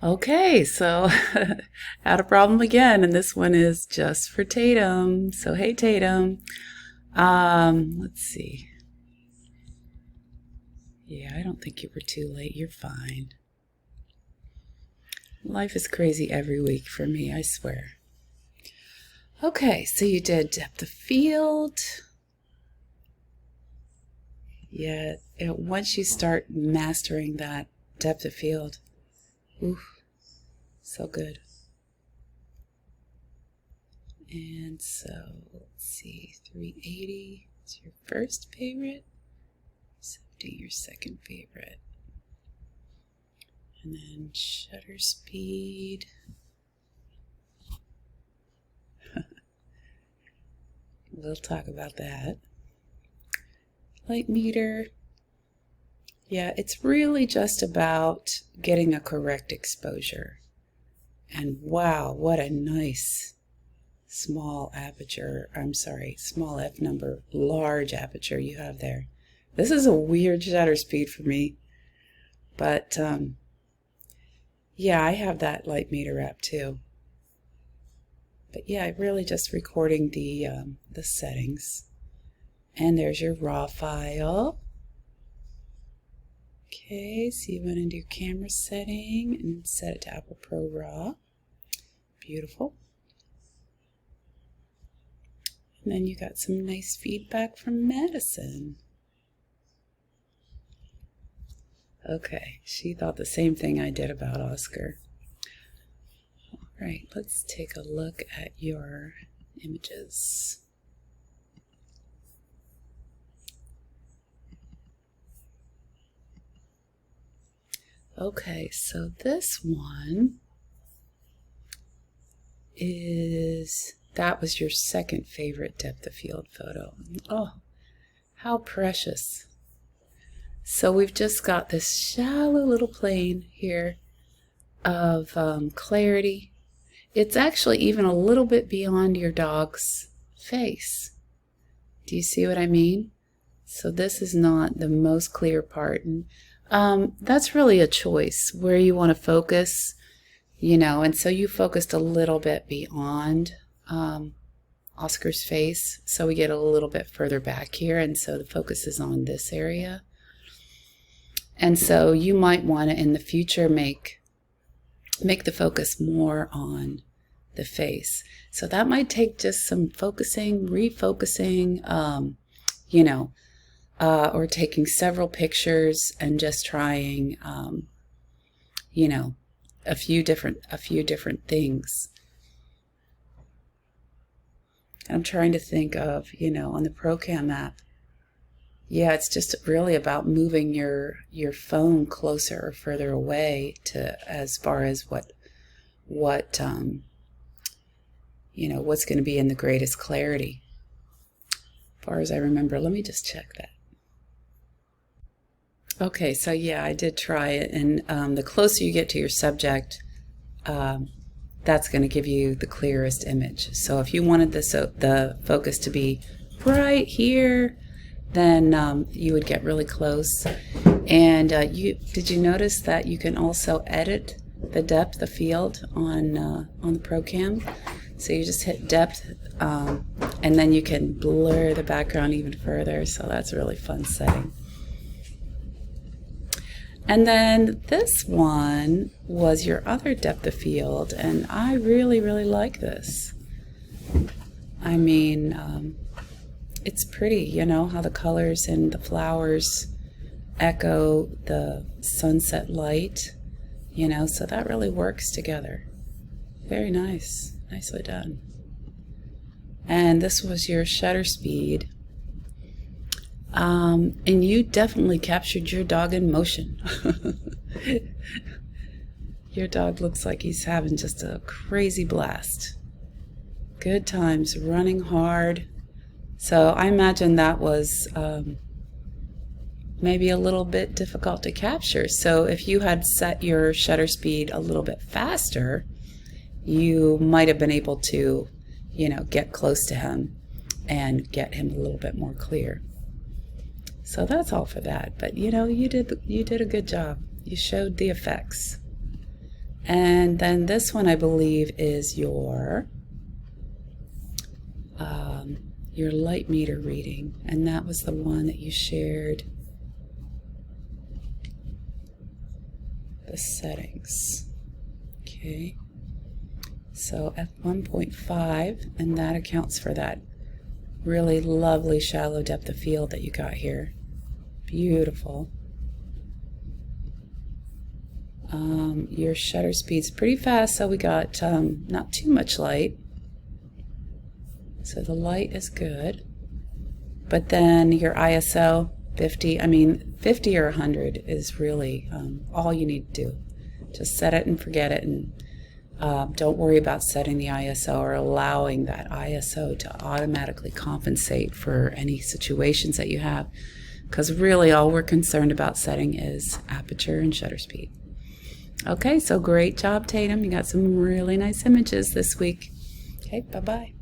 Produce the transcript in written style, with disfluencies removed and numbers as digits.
Okay, so had a problem again, and this one is just for Tatum. So hey Tatum. Let's see. Yeah, I don't think you were too late. You're fine. Life is crazy every week for me, I swear. Okay, so you did depth of field. Yeah, once you start mastering that depth of field, oof, so good. And so, let's see, 380 is your first favorite, 70 your second favorite. And then shutter speed. We'll talk about that. Light meter. Yeah, it's really just about getting a correct exposure. And wow, what a nice small aperture, small f number, large aperture you have there. This is a weird shutter speed for me, but yeah, I have that light meter app too. But yeah, really just recording the settings. And there's your raw file. Okay, so you went into your camera setting and set it to Apple Pro RAW. Beautiful. And then you got some nice feedback from Madison. Okay, she thought the same thing I did about Oscar. All right, let's take a look at your images. Okay, so this one that was your second favorite depth of field photo. Oh, how precious. So we've just got this shallow little plane here of clarity. It's actually even a little bit beyond your dog's face. Do you see what I mean? So this is not the most clear part. And that's really a choice where you want to focus, and so you focused a little bit beyond Oscar's face, so we get a little bit further back here, and so the focus is on this area. And so you might want to in the future make the focus more on the face. So that might take just some focusing, refocusing, or taking several pictures and just trying, a few different things. I'm trying to think of, on the ProCam app. Yeah, it's just really about moving your phone closer or further away to as far as what's going to be in the greatest clarity. As far as I remember, let me just check that. Okay, so yeah, I did try it, and the closer you get to your subject, that's going to give you the clearest image. So if you wanted the focus to be right here, then you would get really close. And did you notice that you can also edit the depth of field on the ProCam? So you just hit depth, and then you can blur the background even further. So that's a really fun setting. And then this one was your other depth of field, and I really, really like this. I mean, it's pretty, how the colors and the flowers echo the sunset light, so that really works together. Very nice. Nicely done. And this was your shutter speed. And you definitely captured your dog in motion. Your dog looks like he's having just a crazy blast. Good times, running hard. So I imagine that was maybe a little bit difficult to capture. So if you had set your shutter speed a little bit faster, you might have been able to, get close to him and get him a little bit more clear. So that's all for that. But you did a good job. You showed the effects. And then this one, I believe, is your light meter reading, and that was the one that you shared the settings. Okay, so f1.5, and that accounts for that really lovely shallow depth of field that you got here. Beautiful. Your shutter speed's pretty fast, so we got not too much light. So the light is good. But then your ISO 50, 50 or 100 is really all you need to do. Just set it and forget it, and don't worry about setting the ISO or allowing that ISO to automatically compensate for any situations that you have, because really all we're concerned about setting is aperture and shutter speed. Okay, so great job, Tatum. You got some really nice images this week. Okay, bye-bye.